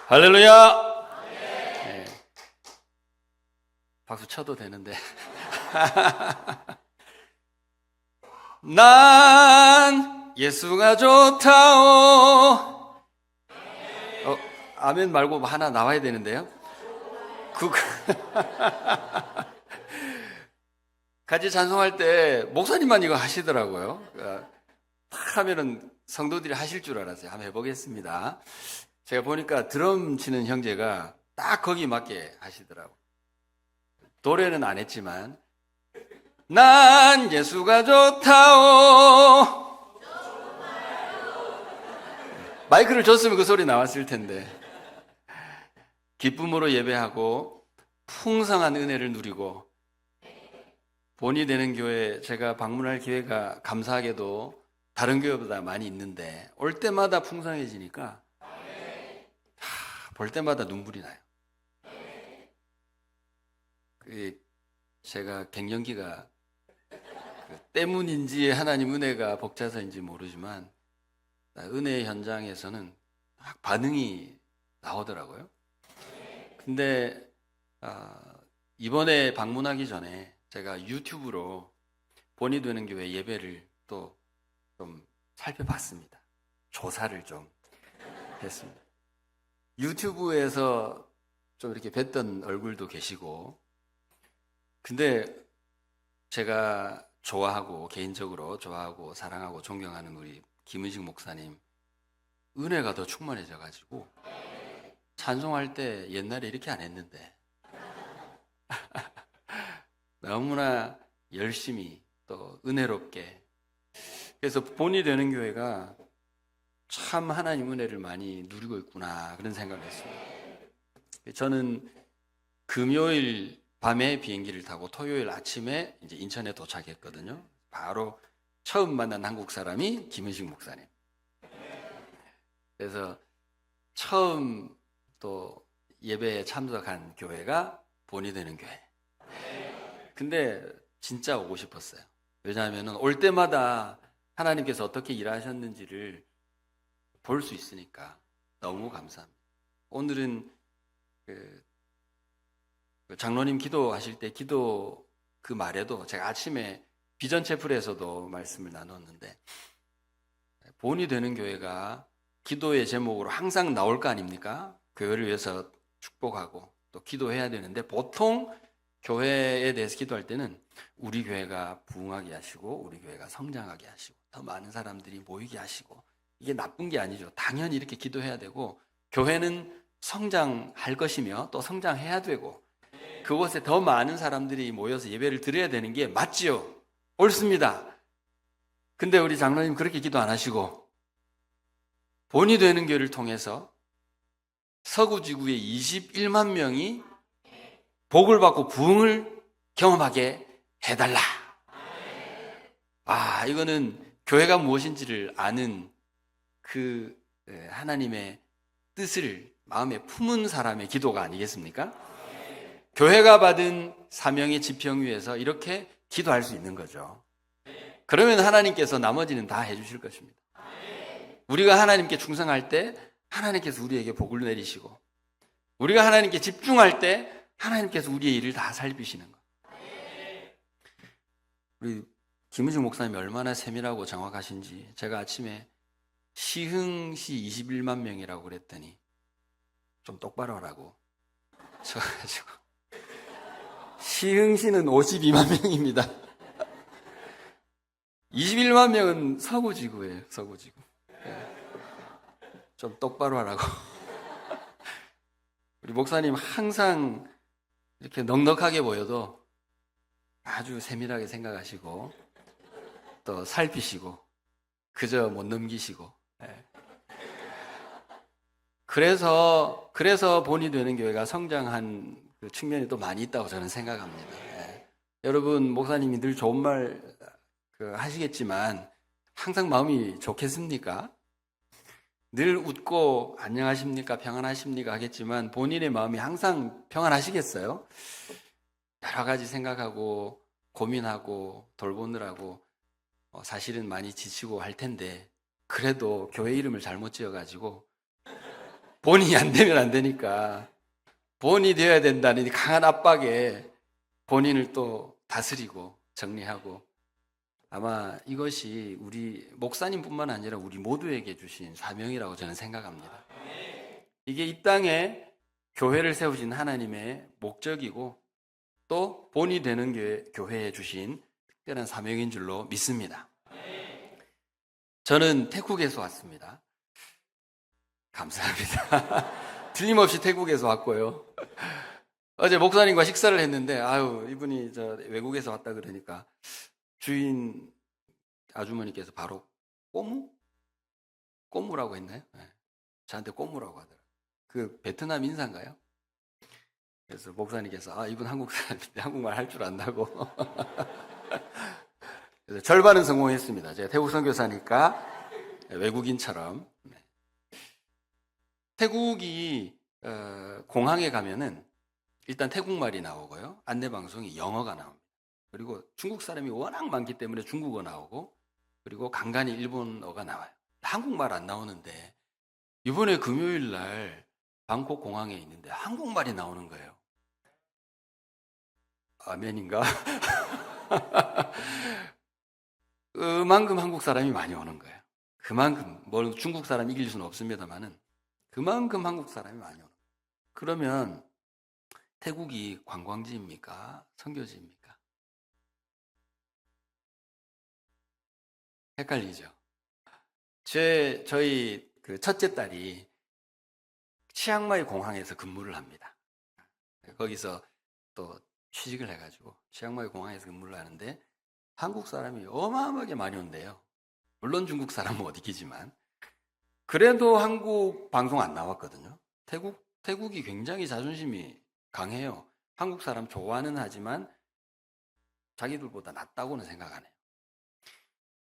할렐루야! 네. 박수 쳐도 되는데. 난 예수가 좋다오. 아멘 말고 하나 나와야 되는데요. 같이 찬송할 때 목사님만 이거 하시더라고요. 탁 하면은 성도들이 하실 줄 알았어요. 한번 해보겠습니다. 제가 보니까 드럼 치는 형제가 딱 거기 맞게 하시더라고요. 노래는 안 했지만 난 예수가 좋다오. 마이크를 줬으면 그 소리 나왔을 텐데. 기쁨으로 예배하고 풍성한 은혜를 누리고 본이 되는 교회, 제가 방문할 기회가 감사하게도 다른 교회보다 많이 있는데 올 때마다 풍성해지니까 볼 때마다 눈물이 나요. 제가 갱년기가 때문인지 하나님 은혜가 벅차서인지 모르지만 은혜의 현장에서는 막 반응이 나오더라고요. 근데 이번에 방문하기 전에 제가 유튜브로 본이 되는 교회 예배를 또 좀 살펴봤습니다. 조사를 좀 했습니다. 유튜브에서 좀 이렇게 뵀던 얼굴도 계시고, 근데 제가 좋아하고 개인적으로 좋아하고 사랑하고 존경하는 우리 김은식 목사님 은혜가 더 충만해져 가지고 찬송할 때 옛날에 이렇게 안 했는데 너무나 열심히 또 은혜롭게, 그래서 본이 되는 교회가 참 하나님 은혜를 많이 누리고 있구나 그런 생각을 했습니다. 저는 금요일 밤에 비행기를 타고 토요일 아침에 이제 인천에 도착했거든요. 바로 처음 만난 한국 사람이 김은식 목사님. 그래서 처음 또 예배에 참석한 교회가 본이 되는 교회. 근데 진짜 오고 싶었어요. 왜냐하면 올 때마다 하나님께서 어떻게 일하셨는지를 볼 수 있으니까 너무 감사합니다. 오늘은 그 장로님 기도하실 때 기도 그 말에도 제가 아침에 비전 채플에서도 말씀을 나눴는데 본이 되는 교회가 기도의 제목으로 항상 나올 거 아닙니까? 교회를 위해서 축복하고 또 기도해야 되는데 보통 교회에 대해서 기도할 때는 우리 교회가 부흥하게 하시고 우리 교회가 성장하게 하시고 더 많은 사람들이 모이게 하시고, 이게 나쁜 게 아니죠. 당연히 이렇게 기도해야 되고 교회는 성장할 것이며 또 성장해야 되고 그곳에 더 많은 사람들이 모여서 예배를 드려야 되는 게 맞지요. 옳습니다. 근데 우리 장로님 그렇게 기도 안 하시고 본이 되는 교회를 통해서 서구지구의 21만 명이 복을 받고 부흥을 경험하게 해달라. 이거는 교회가 무엇인지를 아는 그 하나님의 뜻을 마음에 품은 사람의 기도가 아니겠습니까? 교회가 받은 사명의 지평 위에서 이렇게 기도할 수 있는 거죠. 그러면 하나님께서 나머지는 다 해주실 것입니다. 우리가 하나님께 충성할 때 하나님께서 우리에게 복을 내리시고, 우리가 하나님께 집중할 때 하나님께서 우리의 일을 다 살피시는 것. 우리 김은식 목사님이 얼마나 세밀하고 정확하신지, 제가 아침에 시흥시 21만 명이라고 그랬더니 좀 똑바로 하라고 쳐가지고 시흥시는 52만 명입니다. 21만 명은 서구지구예요. 서구지구. 좀 똑바로 하라고. 우리 목사님 항상 이렇게 넉넉하게 보여도 아주 세밀하게 생각하시고 또 살피시고 그저 못 넘기시고. 그래서 본이 되는 교회가 성장한 그 측면이 또 많이 있다고 저는 생각합니다. 여러분 목사님이 늘 좋은 말 하시겠지만 항상 마음이 좋겠습니까? 늘 웃고 안녕하십니까 평안하십니까 하겠지만 본인의 마음이 항상 평안하시겠어요? 여러 가지 생각하고 고민하고 돌보느라고 사실은 많이 지치고 할 텐데 그래도 교회 이름을 잘못 지어가지고 본이 안 되면 안 되니까 본이 되어야 된다는 이 강한 압박에 본인을 또 다스리고 정리하고, 아마 이것이 우리 목사님뿐만 아니라 우리 모두에게 주신 사명이라고 저는 생각합니다. 이게 이 땅에 교회를 세우신 하나님의 목적이고 또 본이 되는 교회에 주신 특별한 사명인 줄로 믿습니다. 저는 태국에서 왔습니다. 감사합니다. 틀림없이 태국에서 왔고요. 어제 목사님과 식사를 했는데, 이분이 외국에서 왔다 그러니까 주인 아주머니께서 바로 꼬무라고 했나요? 네. 저한테 꼬무라고 하더라고요. 그 베트남 인사인가요? 그래서 목사님께서 이분 한국 사람인데 한국말 할 줄 안다고. 그래서 절반은 성공했습니다. 제가 태국 선교사니까 외국인처럼. 태국이 공항에 가면은 일단 태국말이 나오고요. 안내방송이 영어가 나옵니다. 그리고 중국 사람이 워낙 많기 때문에 중국어 나오고, 그리고 간간히 일본어가 나와요. 한국말 안 나오는데 이번에 금요일 날 방콕 공항에 있는데 한국말이 나오는 거예요. 아멘인가? 그만큼 한국 사람이 많이 오는 거예요. 그만큼, 중국 사람 이길 수는 없습니다만은 그만큼 한국 사람이 많이 오는 거예요. 그러면 태국이 관광지입니까? 선교지입니까? 헷갈리죠? 저희 그 첫째 딸이 치앙마이 공항에서 근무를 합니다. 거기서 또 취직을 해가지고 치앙마이 공항에서 근무를 하는데 한국 사람이 어마어마하게 많이 온대요. 물론 중국 사람은 못 이기지만. 그래도 한국 방송 안 나왔거든요. 태국이 굉장히 자존심이 강해요. 한국 사람 좋아는 하지만 자기들보다 낫다고는 생각 안 해요.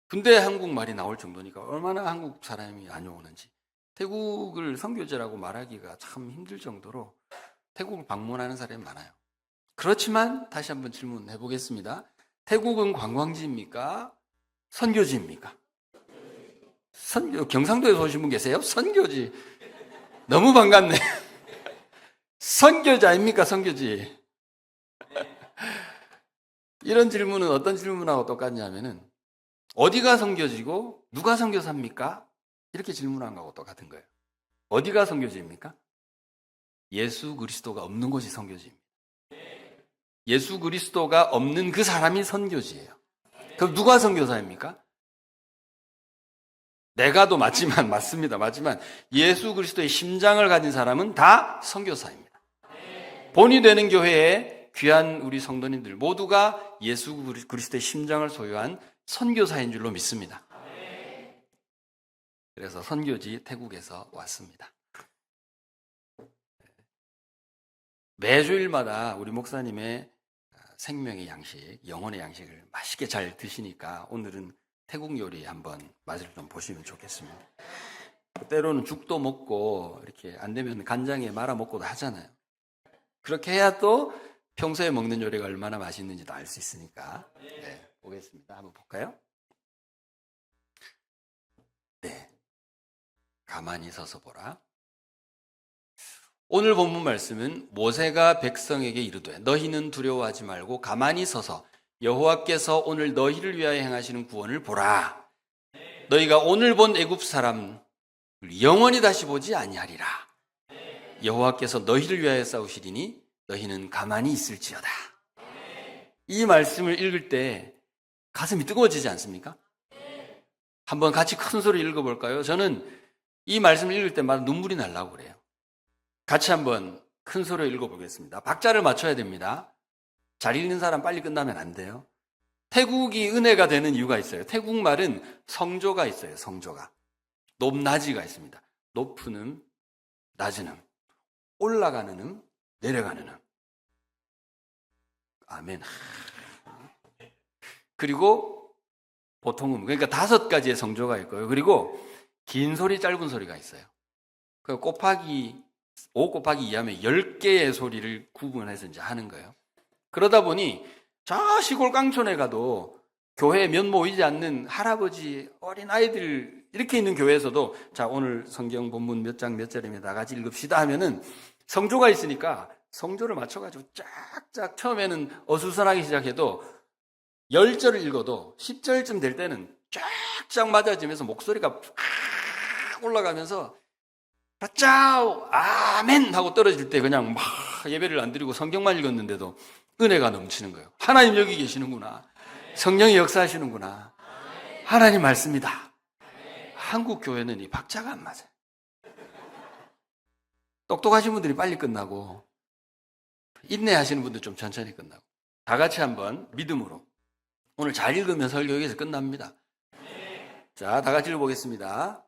근데 한국말이 나올 정도니까 얼마나 한국 사람이 안 오는지. 태국을 선교지라고 말하기가 참 힘들 정도로 태국을 방문하는 사람이 많아요. 그렇지만 다시 한번 질문해 보겠습니다. 태국은 관광지입니까? 선교지입니까? 경상도에서 오신 분 계세요? 선교지. 너무 반갑네. 선교지 아닙니까? 선교지. 이런 질문은 어떤 질문하고 똑같냐면은 어디가 선교지고 누가 선교사입니까? 이렇게 질문한 거하고 똑같은 거예요. 어디가 선교지입니까? 예수 그리스도가 없는 곳이 선교지입니다. 예수 그리스도가 없는 그 사람이 선교지예요. 그럼 누가 선교사입니까? 내가도 맞습니다. 예수 그리스도의 심장을 가진 사람은 다 선교사입니다. 본이 되는 교회에 귀한 우리 성도님들 모두가 예수 그리스도의 심장을 소유한 선교사인 줄로 믿습니다. 그래서 선교지 태국에서 왔습니다. 매주일마다 우리 목사님의 생명의 양식, 영혼의 양식을 맛있게 잘 드시니까 오늘은 태국 요리 한번 맛을 좀 보시면 좋겠습니다. 때로는 죽도 먹고 이렇게 안 되면 간장에 말아 먹고도 하잖아요. 그렇게 해야 또 평소에 먹는 요리가 얼마나 맛있는지도 알 수 있으니까. 네, 보겠습니다. 한번 볼까요? 네, 가만히 서서 보라. 오늘 본문 말씀은 모세가 백성에게 이르되 너희는 두려워하지 말고 가만히 서서 여호와께서 오늘 너희를 위하여 행하시는 구원을 보라. 너희가 오늘 본 애굽 사람을 영원히 다시 보지 아니하리라. 여호와께서 너희를 위하여 싸우시리니 너희는 가만히 있을지어다. 이 말씀을 읽을 때 가슴이 뜨거워지지 않습니까? 한번 같이 큰 소리 읽어볼까요? 저는 이 말씀을 읽을 때마다 눈물이 나려고 그래요. 같이 한번 큰 소리로 읽어보겠습니다. 박자를 맞춰야 됩니다. 잘 읽는 사람 빨리 끝나면 안 돼요. 태국이 은혜가 되는 이유가 있어요. 태국 말은 성조가 있어요. 성조가. 높낮이가 있습니다. 높은 음, 낮은 음, 올라가는 음, 내려가는 음. 아멘. 그리고 보통 음, 그러니까 5가지의 성조가 있고요. 그리고 긴 소리, 짧은 소리가 있어요. 그 5 곱하기 2 하면 10개의 소리를 구분해서 이제 하는 거예요. 그러다 보니 저 시골 깡촌에 가도 교회에 면 모이지 않는 할아버지, 어린 아이들 이렇게 있는 교회에서도 자, 오늘 성경 본문 몇 장 몇 절입니다. 다 같이 읽읍시다 하면은 성조가 있으니까 성조를 맞춰가지고 쫙쫙 처음에는 어수선하게 시작해도 10절을 읽어도 10절쯤 될 때는 쫙쫙 맞아지면서 목소리가 팍 올라가면서 짜오 아멘 하고 떨어질 때 그냥 막 예배를 안 드리고 성경만 읽었는데도 은혜가 넘치는 거예요. 하나님 여기 계시는구나. 성령이 역사하시는구나. 하나님 말씀이다. 한국 교회는 이 박자가 안 맞아요. 똑똑하신 분들이 빨리 끝나고 인내하시는 분들 좀 천천히 끝나고 다 같이 한번 믿음으로 오늘 잘 읽으면 설교 여기서 끝납니다. 자, 다 같이 읽어보겠습니다.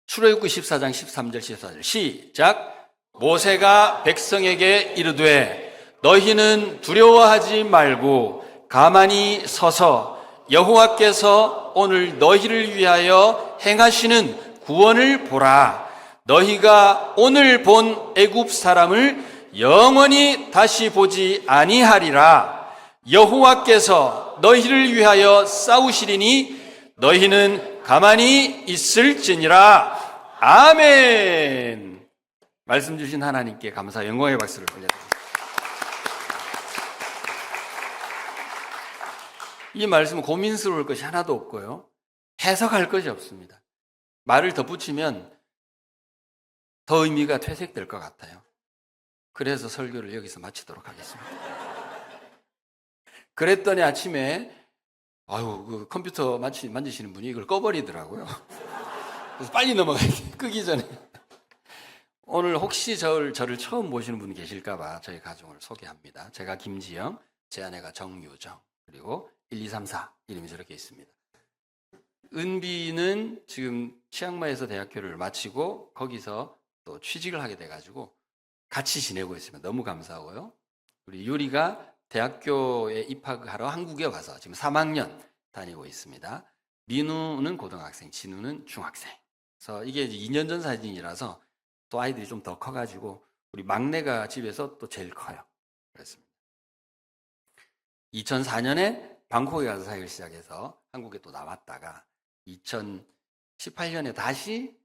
출애굽기 14장 13절 14절 시작. 모세가 백성에게 이르되 너희는 두려워하지 말고 가만히 서서 여호와께서 오늘 너희를 위하여 행하시는 구원을 보라. 너희가 오늘 본 애굽 사람을 영원히 다시 보지 아니하리라. 여호와께서 너희를 위하여 싸우시리니 너희는 가만히 있을지니라. 아멘. 말씀 주신 하나님께 감사 영광의 박수를 올려드립니다. 이 말씀은 고민스러울 것이 하나도 없고요. 해석할 것이 없습니다. 말을 덧붙이면 더 의미가 퇴색될 것 같아요. 그래서 설교를 여기서 마치도록 하겠습니다. 그랬더니 아침에 그 컴퓨터 만지시는 분이 이걸 꺼버리더라고요. 그래서 빨리 넘어가야 돼. 끄기 전에. 오늘 혹시 저를 처음 보시는 분 계실까봐 저희 가족을 소개합니다. 제가 김지영, 제 아내가 정유정, 그리고 1, 2, 3, 4 이름이 저렇게 있습니다. 은비는 지금 치앙마이에서 대학교를 마치고 거기서 또 취직을 하게 돼가지고 같이 지내고 있습니다. 너무 감사하고요. 우리 유리가 대학교에 입학하러 한국에 와서 지금 3학년 다니고 있습니다. 민우는 고등학생, 진우는 중학생. 그래서 이게 2년 전 사진이라서 또 아이들이 좀 더 커가지고 우리 막내가 집에서 또 제일 커요. 그렇습니다. 2004년에 방콕에 가서 사역을 시작해서 한국에 또 나왔다가 2018년에 다시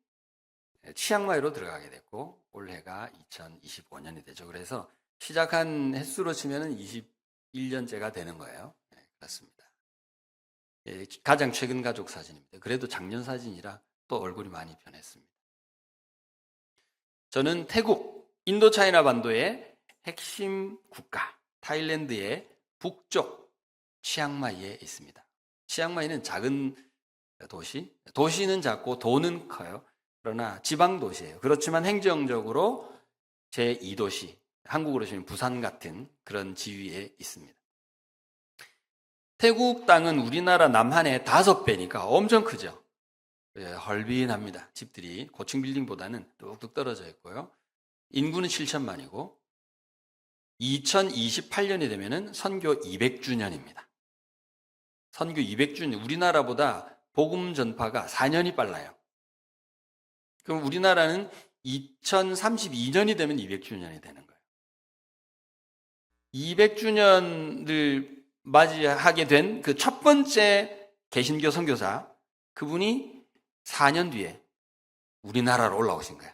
치앙마이로 들어가게 됐고 올해가 2025년이 되죠. 그래서 시작한 횟수로 치면 21년째가 되는 거예요. 네, 그렇습니다. 가장 최근 가족 사진입니다. 그래도 작년 사진이라 또 얼굴이 많이 변했습니다. 저는 태국, 인도차이나 반도의 핵심 국가 타일랜드의 북쪽 치앙마이에 있습니다. 치앙마이는 작은 도시는 작고 도는 커요. 그러나 지방 도시예요. 그렇지만 행정적으로 제2도시, 한국으로 치면 부산 같은 그런 지위에 있습니다. 태국 땅은 우리나라 남한의 5배니까 엄청 크죠. 헐빈합니다. 집들이 고층 빌딩보다는 뚝뚝 떨어져 있고요. 인구는 7천만이고 2028년이 되면은 선교 200주년입니다. 선교 200주년, 우리나라보다 복음 전파가 4년이 빨라요. 그럼 우리나라는 2032년이 되면 200주년이 되는 거예요. 200주년을 맞이하게 된 그 첫 번째 개신교 선교사, 그분이 4년 뒤에 우리나라로 올라오신 거예요.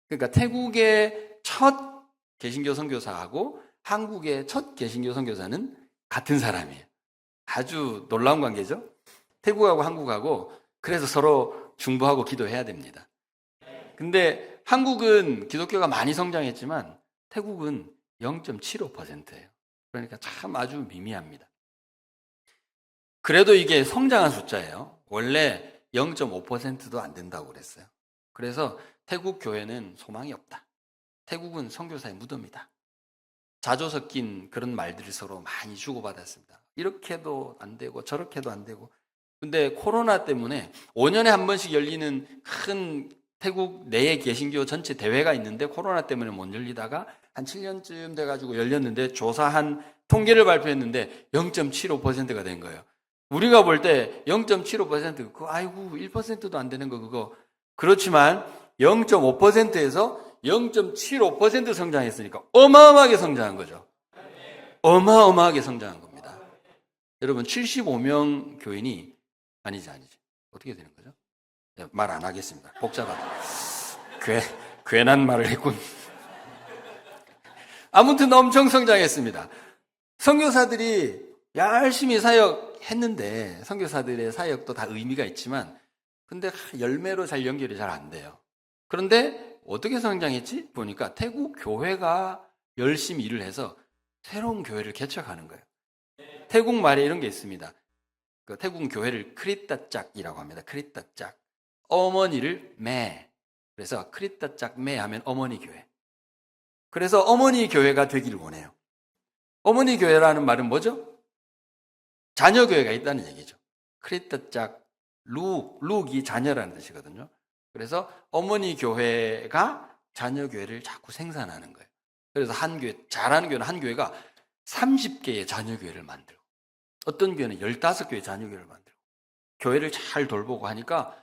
그러니까 태국의 첫 개신교 선교사하고 한국의 첫 개신교 선교사는 같은 사람이에요. 아주 놀라운 관계죠. 태국하고 한국하고 그래서 서로 중보하고 기도해야 됩니다. 근데 한국은 기독교가 많이 성장했지만 태국은 0.75%예요. 그러니까 참 아주 미미합니다. 그래도 이게 성장한 숫자예요. 원래 0.5%도 안 된다고 그랬어요. 그래서 태국 교회는 소망이 없다. 태국은 선교사의 무덤이다. 자조 섞인 그런 말들을 서로 많이 주고받았습니다. 이렇게도 안 되고 저렇게도 안 되고. 근데 코로나 때문에 5년에 한 번씩 열리는 큰 태국 내의 개신교 전체 대회가 있는데 코로나 때문에 못 열리다가 한 7년쯤 돼가지고 열렸는데 조사한 통계를 발표했는데 0.75%가 된 거예요. 우리가 볼 때 0.75% 그거 아이고 1%도 안 되는 거 그거. 그렇지만 0.5%에서 0.75% 성장했으니까 어마어마하게 성장한 거죠. 어마어마하게 성장한 겁니다. 여러분 75명 교인이 아니지 어떻게 되는 거죠? 말 안 하겠습니다. 복잡하다. 괜한 말을 했군. 아무튼 엄청 성장했습니다. 선교사들이 열심히 사역했는데, 선교사들의 사역도 다 의미가 있지만, 근데 열매로 잘 연결이 잘 안 돼요. 그런데 어떻게 성장했지? 보니까 태국 교회가 열심히 일을 해서 새로운 교회를 개척하는 거예요. 태국 말에 이런 게 있습니다. 그 태국 교회를 크리따짝이라고 합니다. 크리따짝. 어머니를 매. 그래서 크리따짝 매 하면 어머니 교회. 그래서 어머니 교회가 되기를 원해요. 어머니 교회라는 말은 뭐죠? 자녀 교회가 있다는 얘기죠. 크리따짝 룩이 자녀라는 뜻이거든요. 그래서 어머니 교회가 자녀 교회를 자꾸 생산하는 거예요. 그래서 한 교회, 잘하는 교회는 한 교회가 30개의 자녀 교회를 만들고, 어떤 교회는 15개의 자녀 교회를 만들고, 교회를 잘 돌보고 하니까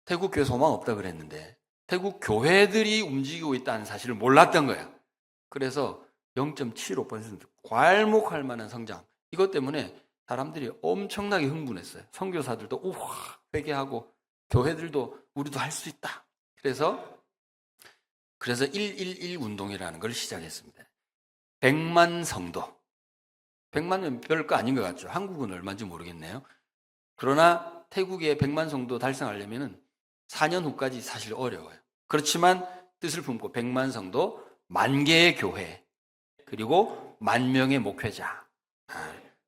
태국 교회 소망 없다 그랬는데 태국 교회들이 움직이고 있다는 사실을 몰랐던 거야. 그래서 0.75% 괄목할 만한 성장. 이것 때문에 사람들이 엄청나게 흥분했어요. 선교사들도 우와 회개하고 교회들도 우리도 할 수 있다. 그래서 111 운동이라는 걸 시작했습니다. 100만 성도. 100만은 별거 아닌 것 같죠. 한국은 얼마인지 모르겠네요. 그러나 태국의 100만 성도 달성하려면 4년 후까지 사실 어려워요. 그렇지만 뜻을 품고 100만 성도, 10,000개의 교회, 그리고 10,000명의 목회자.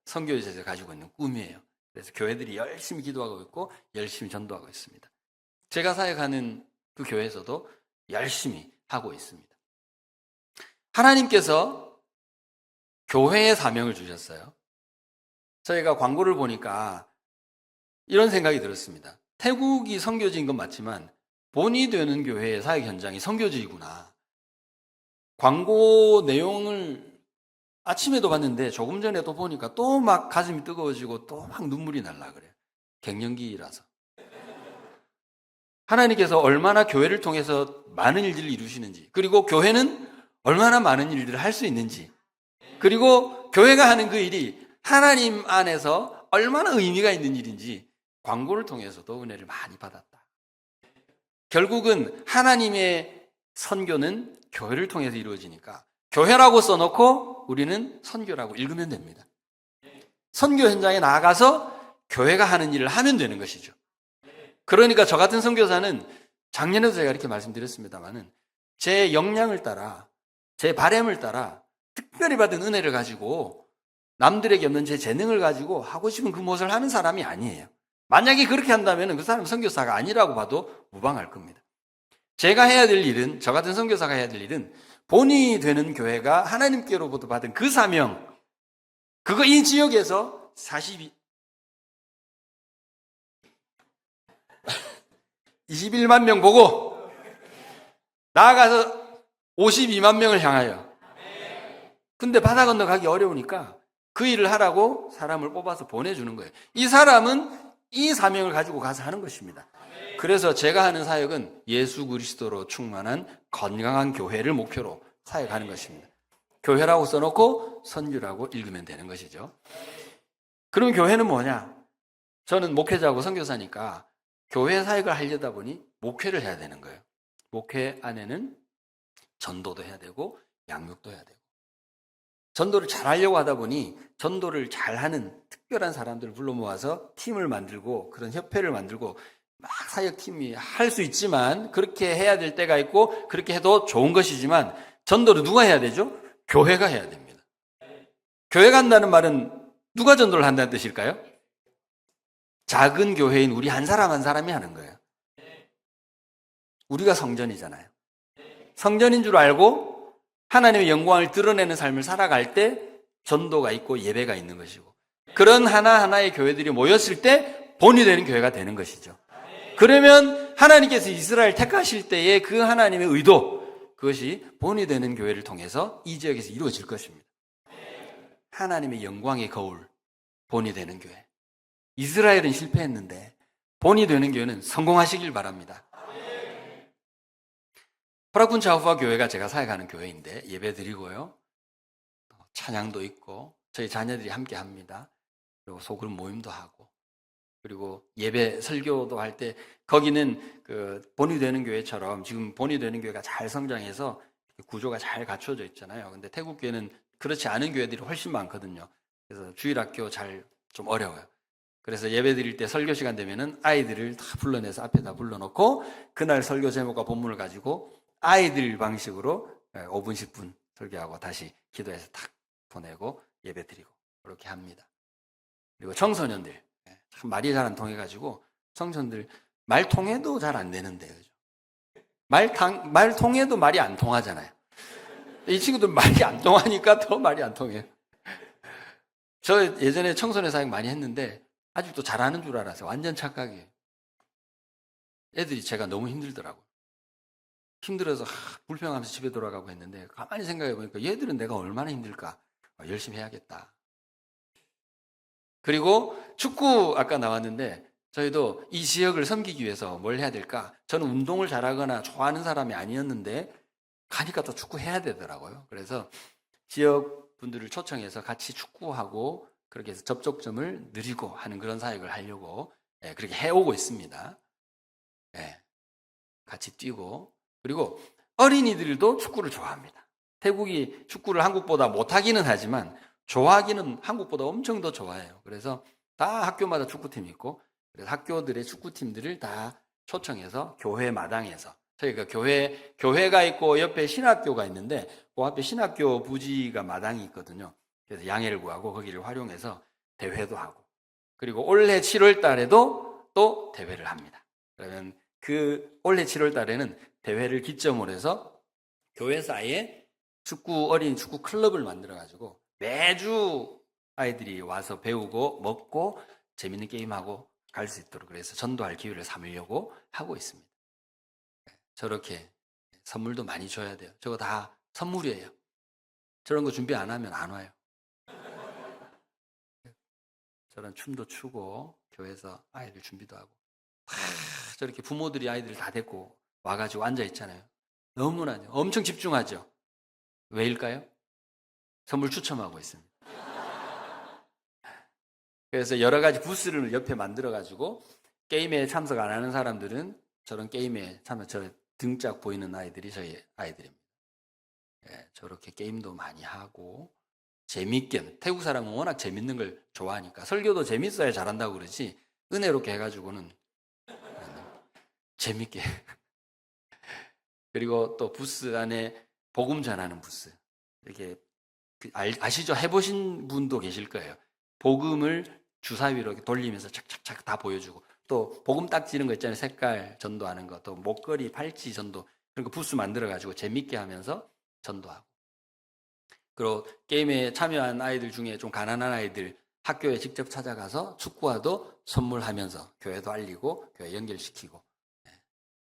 선교지에서 가지고 있는 꿈이에요. 그래서 교회들이 열심히 기도하고 있고 열심히 전도하고 있습니다. 제가 사역하는 그 교회에서도 열심히 하고 있습니다. 하나님께서 교회의 사명을 주셨어요. 저희가 광고를 보니까 이런 생각이 들었습니다. 태국이 선교지인 건 맞지만 본이 되는 교회의 사역 현장이 선교지이구나. 광고 내용을 아침에도 봤는데 조금 전에도 보니까 또 막 가슴이 뜨거워지고 또 막 눈물이 날라 그래요. 갱년기라서. 하나님께서 얼마나 교회를 통해서 많은 일들을 이루시는지, 그리고 교회는 얼마나 많은 일들을 할 수 있는지, 그리고 교회가 하는 그 일이 하나님 안에서 얼마나 의미가 있는 일인지 광고를 통해서도 은혜를 많이 받았다. 결국은 하나님의 선교는 교회를 통해서 이루어지니까 교회라고 써놓고 우리는 선교라고 읽으면 됩니다. 선교 현장에 나가서 교회가 하는 일을 하면 되는 것이죠. 그러니까 저 같은 선교사는 작년에도 제가 이렇게 말씀드렸습니다만은 제 역량을 따라, 제 바램을 따라 특별히 받은 은혜를 가지고 남들에게 없는 제 재능을 가지고 하고 싶은 그 무엇을 하는 사람이 아니에요. 만약에 그렇게 한다면 그 사람은 선교사가 아니라고 봐도 무방할 겁니다. 제가 해야 될 일은, 저 같은 선교사가 해야 될 일은 본이 되는 교회가 하나님께로부터 받은 그 사명, 그거 이 지역에서 21만 명 보고 나아가서 52만 명을 향하여. 근데 바다 건너가기 어려우니까 그 일을 하라고 사람을 뽑아서 보내주는 거예요. 이 사람은 이 사명을 가지고 가서 하는 것입니다. 그래서 제가 하는 사역은 예수 그리스도로 충만한 건강한 교회를 목표로 사역하는 것입니다. 교회라고 써놓고 선교라고 읽으면 되는 것이죠. 그럼 교회는 뭐냐? 저는 목회자고 선교사니까 교회 사역을 하려다 보니 목회를 해야 되는 거예요. 목회 안에는 전도도 해야 되고 양육도 해야 되고, 전도를 잘 하려고 하다 보니 전도를 잘하는 특별한 사람들을 불러 모아서 팀을 만들고 그런 협회를 만들고 막 사역팀이 할 수 있지만, 그렇게 해야 될 때가 있고 그렇게 해도 좋은 것이지만 전도를 누가 해야 되죠? 교회가 해야 됩니다. 교회가 한다는 말은 누가 전도를 한다는 뜻일까요? 작은 교회인 우리 한 사람 한 사람이 하는 거예요. 우리가 성전이잖아요. 성전인 줄 알고 하나님의 영광을 드러내는 삶을 살아갈 때 전도가 있고 예배가 있는 것이고, 그런 하나하나의 교회들이 모였을 때 본이 되는 교회가 되는 것이죠. 그러면 하나님께서 이스라엘 택하실 때의 그 하나님의 의도, 그것이 본이 되는 교회를 통해서 이 지역에서 이루어질 것입니다. 하나님의 영광의 거울, 본이 되는 교회. 이스라엘은 실패했는데 본이 되는 교회는 성공하시길 바랍니다. 프라군 자후파 교회가 제가 사역하는 교회인데 예배 드리고요, 찬양도 있고 저희 자녀들이 함께 합니다. 그리고 소그룹 모임도 하고 그리고 예배 설교도 할 때 거기는 그 본유되는 교회처럼 지금 본유되는 교회가 잘 성장해서 구조가 잘 갖춰져 있잖아요. 근데 태국 교회는 그렇지 않은 교회들이 훨씬 많거든요. 그래서 주일학교 잘 좀 어려워요. 그래서 예배 드릴 때 설교 시간 되면은 아이들을 다 불러내서 앞에다 불러놓고 그날 설교 제목과 본문을 가지고 아이들 방식으로 5분, 10분 설교하고 다시 기도해서 탁 보내고 예배 드리고 그렇게 합니다. 그리고 청소년들 참 말이 잘 안 통해가지고 청소년들 말 통해도 잘 안 되는데 그죠? 말 통해도 말이 안 통하잖아요. 이 친구들 말이 안 통하니까 더 말이 안 통해요. 저 예전에 청소년 사역 많이 했는데 아직도 잘하는 줄 알았어요. 완전 착각이에요. 애들이 제가 너무 힘들더라고요. 힘들어서 불평하면서 집에 돌아가고 했는데 가만히 생각해 보니까 얘들은 내가 얼마나 힘들까. 열심히 해야겠다. 그리고 축구 아까 나왔는데 저희도 이 지역을 섬기기 위해서 뭘 해야 될까? 저는 운동을 잘하거나 좋아하는 사람이 아니었는데 가니까 또 축구 해야 되더라고요. 그래서 지역 분들을 초청해서 같이 축구하고 그렇게 해서 접촉점을 누리고 하는 그런 사역을 하려고 그렇게 해오고 있습니다. 같이 뛰고 그리고 어린이들도 축구를 좋아합니다. 태국이 축구를 한국보다 못하기는 하지만 좋아하기는 한국보다 엄청 더 좋아해요. 그래서 다 학교마다 축구팀이 있고 그래서 학교들의 축구팀들을 다 초청해서 교회 마당에서 저희가 교회가 있고 옆에 신학교가 있는데 그 앞에 신학교 부지가 마당이 있거든요. 그래서 양해를 구하고 거기를 활용해서 대회도 하고 그리고 올해 7월 달에도 또 대회를 합니다. 그러면 그 올해 7월 달에는 대회를 기점으로 해서 교회에서 아예 어린이 축구 클럽을 만들어가지고 매주 아이들이 와서 배우고 먹고 재밌는 게임하고 갈 수 있도록 그래서 전도할 기회를 삼으려고 하고 있습니다. 저렇게 선물도 많이 줘야 돼요. 저거 다 선물이에요. 저런 거 준비 안 하면 안 와요. 저런 춤도 추고 교회에서 아이들 준비도 하고 저렇게 부모들이 아이들을 다 데리고 와가지고 앉아 있잖아요. 너무나 엄청 집중하죠. 왜일까요? 선물 추첨하고 있습니다. 그래서 여러 가지 부스를 옆에 만들어가지고 게임에 참석 안 하는 사람들은 저런 게임에 참여, 저 등짝 보이는 아이들이 저희 아이들입니다. 저렇게 게임도 많이 하고 재밌게 태국 사람은 워낙 재밌는 걸 좋아하니까 설교도 재밌어야 잘한다고 그러지 은혜롭게 해가지고는 재밌게 그리고 또 부스 안에 복음 전하는 부스 이렇게 아시죠? 해보신 분도 계실 거예요. 복음을 주사위로 이렇게 돌리면서 착착착 다 보여주고 또 복음 딱지는 거 있잖아요. 색깔 전도하는 거 또 목걸이 팔찌 전도 그런 거 부스 만들어가지고 재밌게 하면서 전도하고 그리고 게임에 참여한 아이들 중에 좀 가난한 아이들 학교에 직접 찾아가서 축구화도 선물하면서 교회도 알리고 교회 연결시키고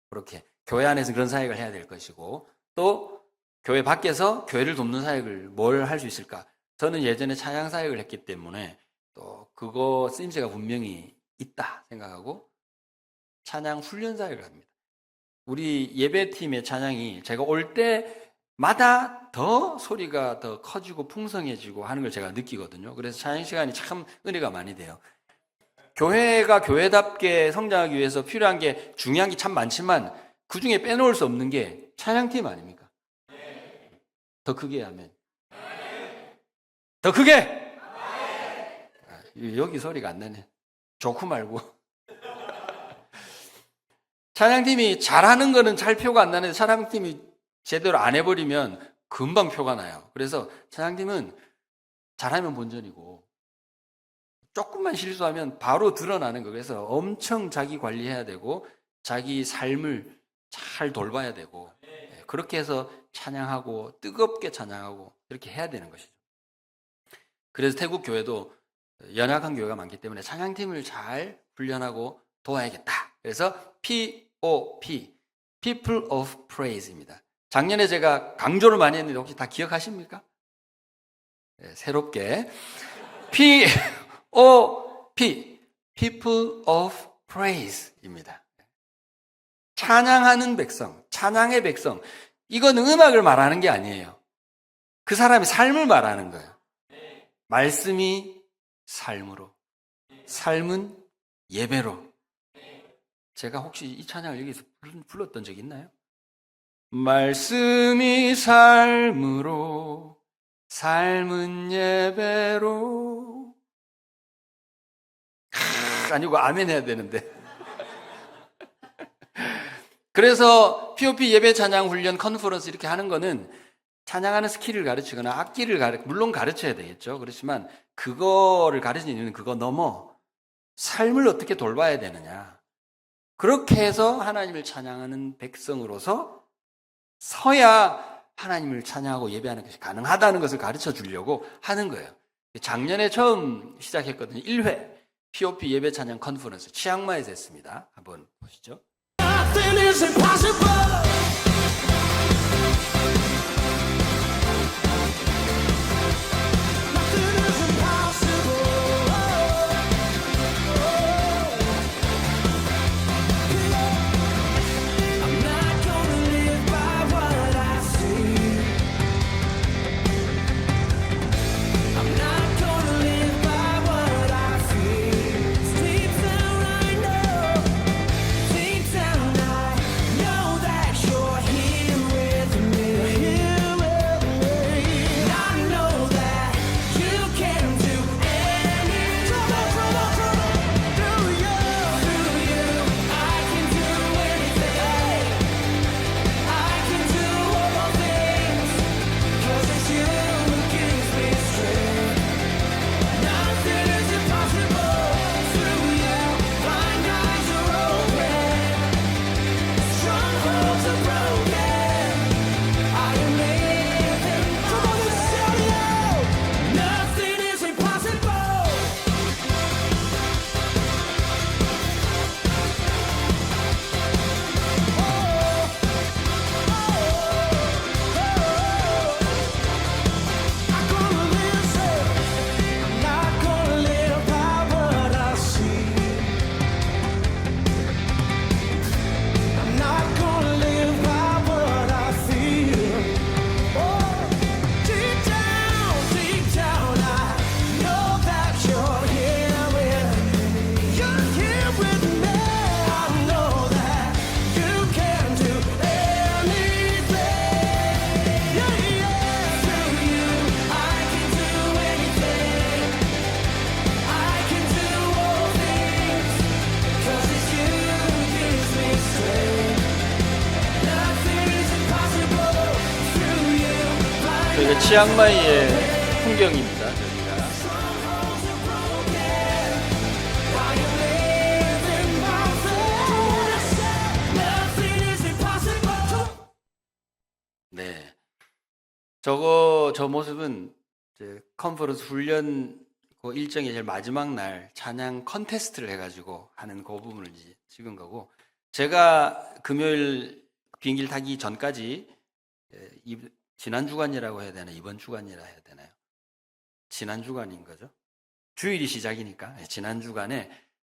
그렇게 교회 안에서 그런 사역을 해야 될 것이고 또 교회 밖에서 교회를 돕는 사역을 뭘 할 수 있을까? 저는 예전에 찬양 사역을 했기 때문에 또 그거 쓰임새가 분명히 있다 생각하고 찬양 훈련 사역을 합니다. 우리 예배팀의 찬양이 제가 올 때마다 더 소리가 더 커지고 풍성해지고 하는 걸 제가 느끼거든요. 그래서 찬양 시간이 참 은혜가 많이 돼요. 교회가 교회답게 성장하기 위해서 필요한 게 중요한 게 참 많지만 그 중에 빼놓을 수 없는 게 찬양팀 아닙니까? 더 크게 하면 더 크게! 여기 소리가 안 나네. 좋고 말고. 찬양팀이 잘하는 거는 잘 표가 안 나는데 찬양팀이 제대로 안 해버리면 금방 표가 나요. 그래서 찬양팀은 잘하면 본전이고 조금만 실수하면 바로 드러나는 거. 그래서 엄청 자기 관리해야 되고 자기 삶을 잘 돌봐야 되고 그렇게 해서 찬양하고 뜨겁게 찬양하고 이렇게 해야 되는 것이죠. 그래서 태국 교회도 연약한 교회가 많기 때문에 찬양팀을 잘 훈련하고 도와야겠다. 그래서 POP, People of Praise입니다. 작년에 제가 강조를 많이 했는데 혹시 다 기억하십니까? 네, 새롭게 POP, People of Praise입니다. 찬양하는 백성, 찬양의 백성. 이거는 음악을 말하는 게 아니에요. 그 사람의 삶을 말하는 거예요. 말씀이 삶으로, 삶은 예배로. 제가 혹시 이 찬양을 여기서 불렀던 적 있나요? 말씀이 삶으로, 삶은 예배로. 아니고 아멘 해야 되는데. 그래서 POP 예배 찬양 훈련 컨퍼런스 이렇게 하는 거는 찬양하는 스킬을 가르치거나 악기를 물론 가르쳐야 되겠죠. 그렇지만 그거를 가르치는 이유는 그거 넘어 삶을 어떻게 돌봐야 되느냐. 그렇게 해서 하나님을 찬양하는 백성으로서 서야 하나님을 찬양하고 예배하는 것이 가능하다는 것을 가르쳐 주려고 하는 거예요. 작년에 처음 시작했거든요. 1회 POP 예배 찬양 컨퍼런스 치앙마이에서 했습니다. 한번 보시죠. Nothing is impossible. 저희가 치앙마이의 풍경입니다. 저희가 네, 저 모습은 이제 컨퍼런스 훈련 그 일정의 제일 마지막 날 찬양 컨테스트를 해가지고 하는 그 부분을 이제 찍은 거고, 제가 금요일 비행기를 타기 전까지 지난 주간이라고 해야 되나 이번 주간이라 해야 되나요? 지난 주간인 거죠. 주일이 시작이니까 지난 주간에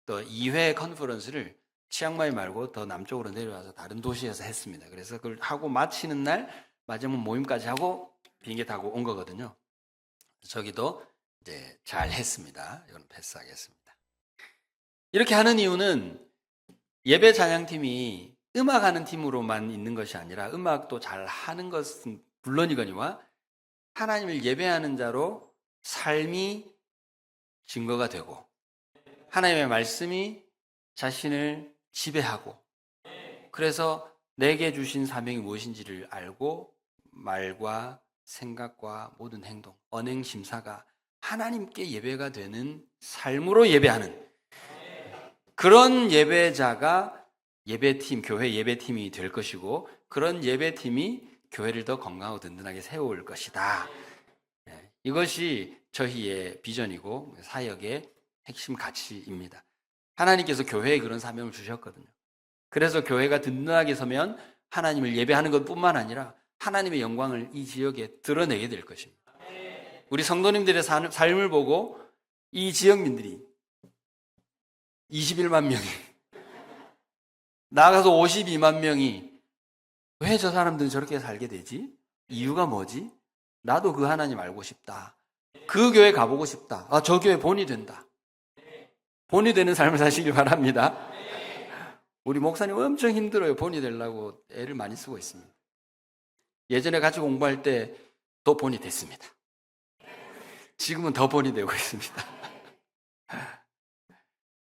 또 2회 컨퍼런스를 치앙마이 말고 더 남쪽으로 내려와서 다른 도시에서 했습니다. 그래서 그걸 하고 마치는 날 마지막 모임까지 하고 비행기 타고 온 거거든요. 저기도 이제 잘 했습니다. 이건 패스하겠습니다. 이렇게 하는 이유는 예배 찬양팀이 음악하는 팀으로만 있는 것이 아니라 음악도 잘 하는 것은 물론이거니와 하나님을 예배하는 자로 삶이 증거가 되고 하나님의 말씀이 자신을 지배하고, 그래서 내게 주신 사명이 무엇인지를 알고 말과 생각과 모든 행동, 언행, 심사가 하나님께 예배가 되는 삶으로 예배하는 그런 예배자가 예배팀, 교회 예배팀이 될 것이고, 그런 예배팀이 교회를 더 건강하고 든든하게 세워올 것이다. 이것이 저희의 비전이고 사역의 핵심 가치입니다. 하나님께서 교회에 그런 사명을 주셨거든요. 그래서 교회가 든든하게 서면 하나님을 예배하는 것뿐만 아니라 하나님의 영광을 이 지역에 드러내게 될 것입니다. 우리 성도님들의 삶을 보고 이 지역민들이 21만 명이 나아가서 52만 명이 왜 저 사람들은 저렇게 살게 되지? 이유가 뭐지? 나도 그 하나님 알고 싶다. 그 교회 가보고 싶다. 아, 저 교회 본이 된다. 본이 되는 삶을 사시길 바랍니다. 우리 목사님 엄청 힘들어요. 본이 되려고 애를 많이 쓰고 있습니다. 예전에 같이 공부할 때 더 본이 됐습니다. 지금은 더 본이 되고 있습니다.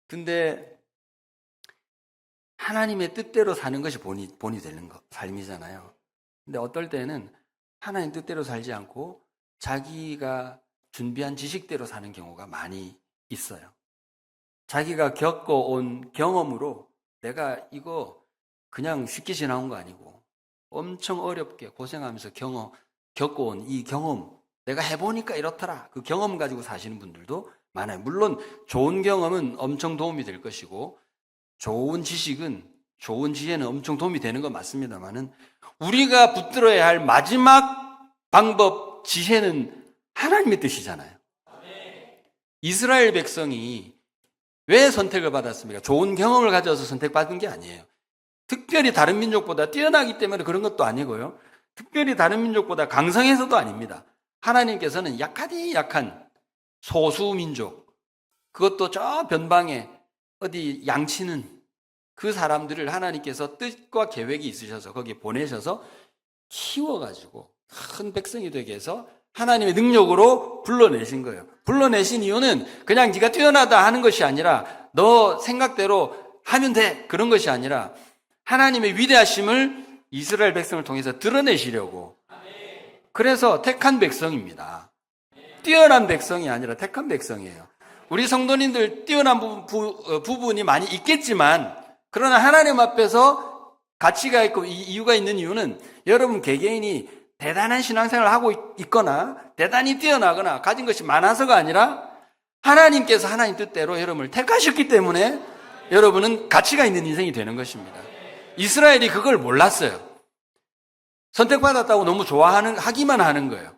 근데 하나님의 뜻대로 사는 것이 본이 되는 삶이잖아요. 근데 어떨 때는 하나님 뜻대로 살지 않고 자기가 준비한 지식대로 사는 경우가 많이 있어요. 자기가 겪어온 경험으로 내가 이거 그냥 쉽게 지나온 거 아니고 엄청 어렵게 고생하면서 겪어온 이 경험, 내가 해보니까 이렇더라. 그 경험 가지고 사시는 분들도 많아요. 물론 좋은 경험은 엄청 도움이 될 것이고 좋은 지식은, 좋은 지혜는 엄청 도움이 되는 건 맞습니다만은 우리가 붙들어야 할 마지막 방법, 지혜는 하나님의 뜻이잖아요. 이스라엘 백성이 왜 선택을 받았습니까? 좋은 경험을 가져서 선택받은 게 아니에요. 특별히 다른 민족보다 뛰어나기 때문에 그런 것도 아니고요. 특별히 다른 민족보다 강성해서도 아닙니다. 하나님께서는 약하디 약한 소수민족, 그것도 저 변방에 어디 양치는 그 사람들을 하나님께서 뜻과 계획이 있으셔서 거기에 보내셔서 키워가지고 큰 백성이 되게 해서 하나님의 능력으로 불러내신 거예요. 불러내신 이유는 그냥 네가 뛰어나다 하는 것이 아니라 너 생각대로 하면 돼 그런 것이 아니라 하나님의 위대하심을 이스라엘 백성을 통해서 드러내시려고. 그래서 택한 백성입니다. 뛰어난 백성이 아니라 택한 백성이에요. 우리 성도님들 뛰어난 부분이 많이 있겠지만 그러나 하나님 앞에서 가치가 있고 이유가 있는 이유는 여러분 개개인이 대단한 신앙생활을 하고 있거나 대단히 뛰어나거나 가진 것이 많아서가 아니라 하나님께서 하나님 뜻대로 여러분을 택하셨기 때문에 여러분은 가치가 있는 인생이 되는 것입니다. 이스라엘이 그걸 몰랐어요. 선택받았다고 너무 하기만 하는 거예요.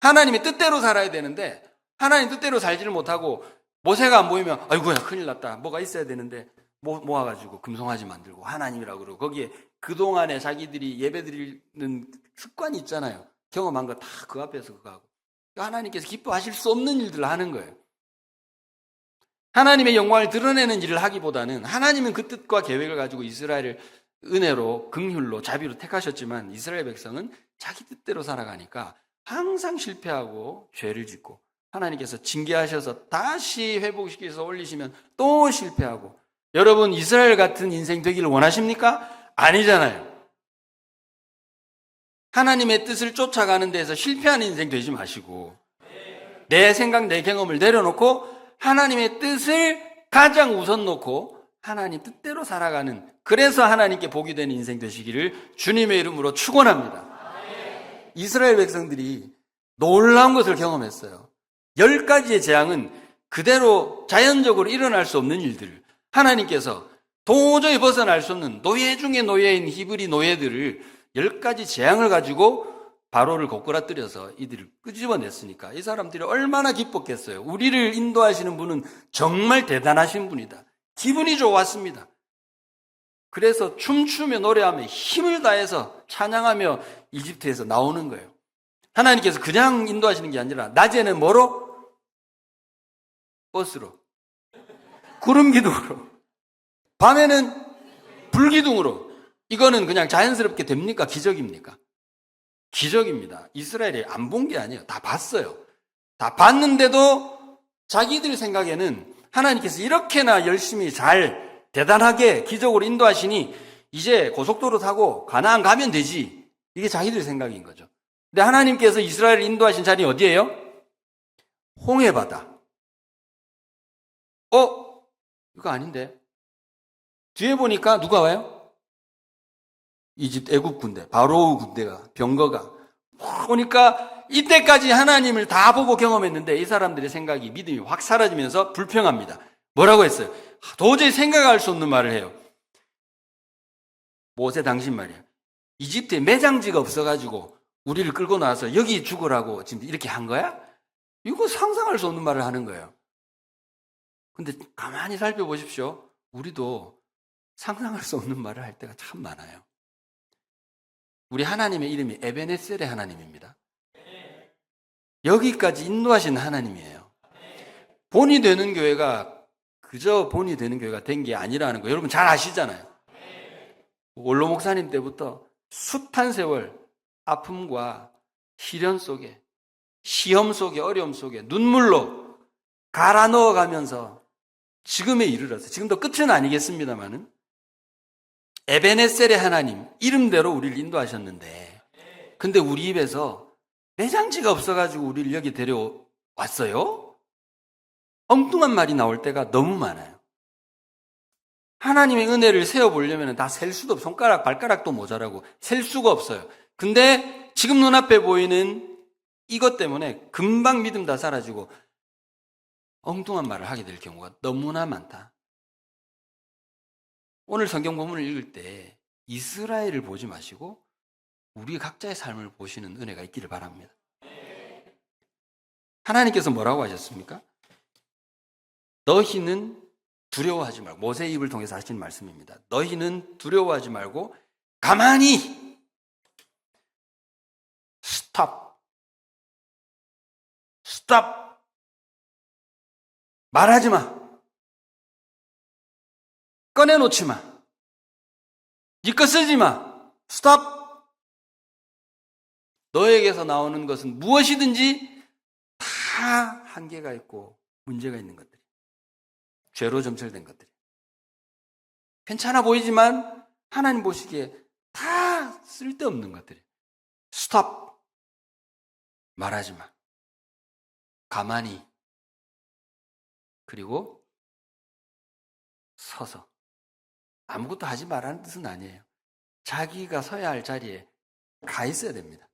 하나님의 뜻대로 살아야 되는데 하나님 뜻대로 살지를 못하고 모세가 안 보이면 아이고야 큰일 났다. 뭐가 있어야 되는데 모아가지고 금송아지 만들고 하나님이라고 그러고 거기에 그동안에 자기들이 예배드리는 습관이 있잖아요. 경험한 거 다 그 앞에서 그거 하고 하나님께서 기뻐하실 수 없는 일들을 하는 거예요. 하나님의 영광을 드러내는 일을 하기보다는 하나님은 그 뜻과 계획을 가지고 이스라엘을 은혜로 긍휼로 자비로 택하셨지만 이스라엘 백성은 자기 뜻대로 살아가니까 항상 실패하고 죄를 짓고 하나님께서 징계하셔서 다시 회복시켜서 올리시면 또 실패하고. 여러분 이스라엘 같은 인생 되기를 원하십니까? 아니잖아요. 하나님의 뜻을 쫓아가는 데에서 실패하는 인생 되지 마시고 내 생각 내 경험을 내려놓고 하나님의 뜻을 가장 우선 놓고 하나님 뜻대로 살아가는, 그래서 하나님께 복이 되는 인생 되시기를 주님의 이름으로 축원합니다. 이스라엘 백성들이 놀라운 것을 경험했어요. 10가지의 재앙은 그대로 자연적으로 일어날 수 없는 일들을 하나님께서 도저히 벗어날 수 없는 노예 중에 노예인 히브리 노예들을 10가지 재앙을 가지고 바로를 고꾸라뜨려서 이들을 끄집어냈으니까 이 사람들이 얼마나 기뻤겠어요. 우리를 인도하시는 분은 정말 대단하신 분이다. 기분이 좋았습니다. 그래서 춤추며 노래하며 힘을 다해서 찬양하며 이집트에서 나오는 거예요. 하나님께서 그냥 인도하시는 게 아니라 낮에는 뭐로? 버스로, 구름 기둥으로, 밤에는 불기둥으로. 이거는 그냥 자연스럽게 됩니까? 기적입니까? 기적입니다. 이스라엘이 안 본 게 아니에요. 다 봤어요. 다 봤는데도 자기들 생각에는 하나님께서 이렇게나 열심히 잘 대단하게 기적으로 인도하시니 이제 고속도로 타고 가나안 가면 되지. 이게 자기들 생각인 거죠. 근데 하나님께서 이스라엘을 인도하신 자리 어디예요? 홍해바다. 이거 아닌데. 뒤에 보니까 누가 와요? 이집트 애국 군대, 바로 군대가, 병거가 오니까 이때까지 하나님을 다 보고 경험했는데 이 사람들의 생각이, 믿음이 확 사라지면서 불평합니다. 뭐라고 했어요? 도저히 생각할 수 없는 말을 해요. 모세 당신 말이야. 이집트에 매장지가 없어가지고 우리를 끌고 나와서 여기 죽으라고 지금 이렇게 한 거야? 이거 상상할 수 없는 말을 하는 거예요. 근데 가만히 살펴보십시오. 우리도 상상할 수 없는 말을 할 때가 참 많아요. 우리 하나님의 이름이 에베네셀의 하나님입니다. 여기까지 인도하신 하나님이에요. 본이 되는 교회가 그저 본이 되는 교회가 된 게 아니라는 거 여러분 잘 아시잖아요. 원로 목사님 때부터 숱한 세월 아픔과 시련 속에, 시험 속에, 어려움 속에 눈물로 갈아 넣어가면서 지금에 이르러서, 지금도 끝은 아니겠습니다만은 에베네셀의 하나님 이름대로 우리를 인도하셨는데, 근데 우리 입에서 매장지가 없어가지고 우리를 여기 데려왔어요? 엉뚱한 말이 나올 때가 너무 많아요. 하나님의 은혜를 세어보려면 다 셀 수도 없어요. 손가락, 발가락도 모자라고 셀 수가 없어요. 근데 지금 눈앞에 보이는 이것 때문에 금방 믿음 다 사라지고 엉뚱한 말을 하게 될 경우가 너무나 많다. 오늘 성경 본문을 읽을 때 이스라엘을 보지 마시고 우리 각자의 삶을 보시는 은혜가 있기를 바랍니다. 하나님께서 뭐라고 하셨습니까? 너희는 두려워하지 말고, 모세의 입을 통해서 하신 말씀입니다. 너희는 두려워하지 말고 가만히 스톱 말하지 마, 꺼내놓지 마, 네 거 쓰지 마, 스톱. 너에게서 나오는 것은 무엇이든지 다 한계가 있고 문제가 있는 것들, 죄로 점철된 것들이 괜찮아 보이지만 하나님 보시기에 다 쓸데없는 것들이. 스톱. 말하지 마. 가만히. 그리고 서서. 아무것도 하지 말라는 뜻은 아니에요. 자기가 서야 할 자리에 가 있어야 됩니다.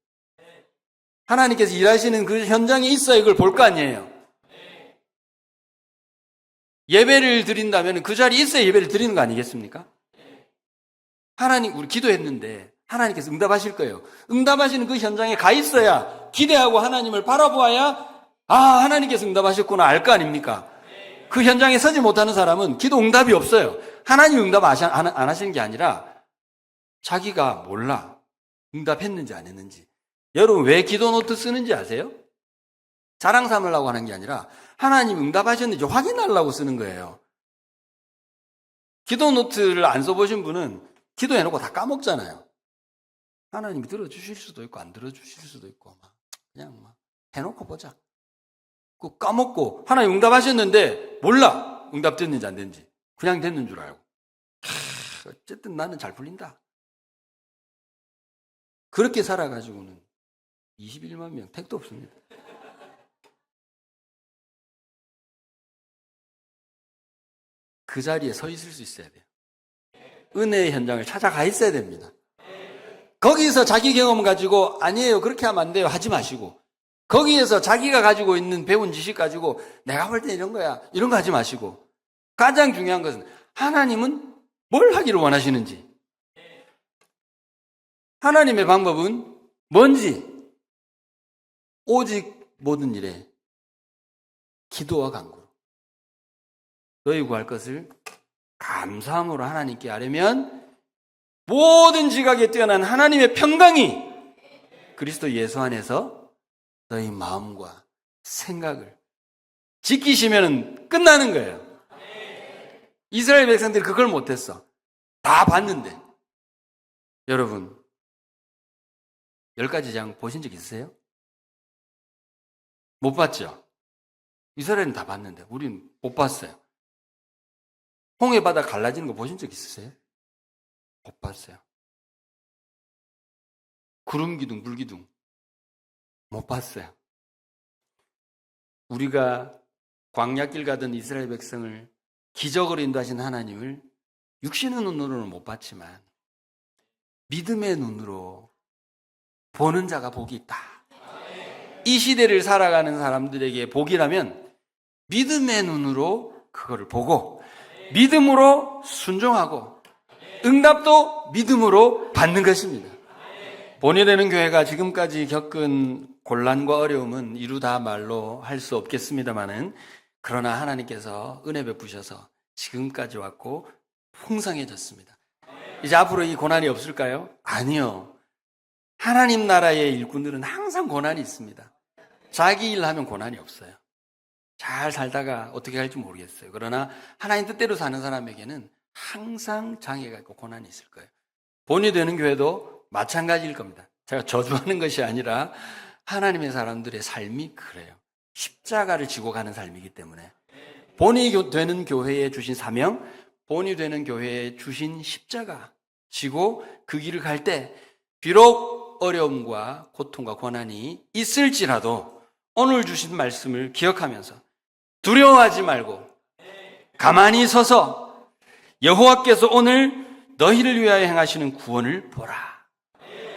하나님께서 일하시는 그 현장에 있어야 이걸 볼 거 아니에요. 예배를 드린다면 그 자리에 있어야 예배를 드리는 거 아니겠습니까? 하나님, 우리 기도했는데 하나님께서 응답하실 거예요. 응답하시는 그 현장에 가 있어야, 기대하고 하나님을 바라보아야 하나님께서 응답하셨구나 알 거 아닙니까? 그 현장에 서지 못하는 사람은 기도 응답이 없어요. 하나님 응답 안 하시는 게 아니라 자기가 몰라. 응답했는지 안 했는지. 여러분 왜 기도 노트 쓰는지 아세요? 자랑 삼으려고 하는 게 아니라 하나님 응답하셨는지 확인하려고 쓰는 거예요. 기도 노트를 안 써보신 분은 기도해놓고 다 까먹잖아요. 하나님이 들어주실 수도 있고 안 들어주실 수도 있고 그냥 해놓고 보자. 그 까먹고 하나님 응답하셨는데 몰라. 응답 됐는지 안 됐는지. 그냥 됐는 줄 알고. 어쨌든 나는 잘 풀린다. 그렇게 살아가지고는 21만 명 택도 없습니다. 그 자리에 서 있을 수 있어야 돼요. 은혜의 현장을 찾아가 있어야 됩니다. 거기서 자기 경험 가지고 아니에요, 그렇게 하면 안 돼요 하지 마시고, 거기에서 자기가 가지고 있는 배운 지식 가지고 내가 볼 때 이런 거야 이런 거 하지 마시고, 가장 중요한 것은 하나님은 뭘 하기를 원하시는지, 하나님의 방법은 뭔지, 오직 모든 일에 기도와 간구로 너희 구할 것을 감사함으로 하나님께 아뢰면 모든 지각에 뛰어난 하나님의 평강이 그리스도 예수 안에서 너희 마음과 생각을 지키시면 끝나는 거예요. 이스라엘 백성들이 그걸 못했어. 다 봤는데. 여러분 10가지 장 보신 적 있으세요? 못 봤죠? 이스라엘은 다 봤는데 우리는 못 봤어요. 홍해 바다 갈라지는 거 보신 적 있으세요? 못 봤어요. 구름 기둥, 불 기둥 못 봤어요. 우리가 광야길 가던 이스라엘 백성을 기적으로 인도하신 하나님을 육신의 눈으로는 못 봤지만 믿음의 눈으로 보는 자가 복이 있다. 이 시대를 살아가는 사람들에게 복이라면 믿음의 눈으로 그거를 보고 믿음으로 순종하고 응답도 믿음으로 받는 것입니다. 본이 되는 교회가 지금까지 겪은 곤란과 어려움은 이루다 말로 할 수 없겠습니다만은, 그러나 하나님께서 은혜 베푸셔서 지금까지 왔고 풍성해졌습니다. 이제 앞으로 이 고난이 없을까요? 아니요. 하나님 나라의 일꾼들은 항상 고난이 있습니다. 자기 일 하면 고난이 없어요. 잘 살다가 어떻게 할지 모르겠어요. 그러나 하나님 뜻대로 사는 사람에게는 항상 장애가 있고 고난이 있을 거예요. 본이 되는 교회도 마찬가지일 겁니다. 제가 저주하는 것이 아니라 하나님의 사람들의 삶이 그래요. 십자가를 지고 가는 삶이기 때문에 본이 되는 교회에 주신 사명, 본이 되는 교회에 주신 십자가 지고 그 길을 갈 때 비록 어려움과 고통과 고난이 있을지라도 오늘 주신 말씀을 기억하면서 두려워하지 말고 가만히 서서 여호와께서 오늘 너희를 위하여 행하시는 구원을 보라.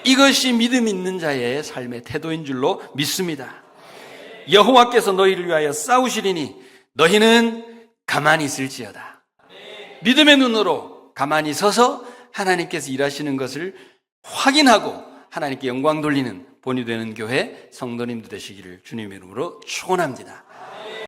이것이 믿음 있는 자의 삶의 태도인 줄로 믿습니다. 여호와께서 너희를 위하여 싸우시리니 너희는 가만히 있을지어다. 믿음의 눈으로 가만히 서서 하나님께서 일하시는 것을 확인하고 하나님께 영광 돌리는 본이 되는 교회 성도님들 되시기를 주님의 이름으로 축원합니다.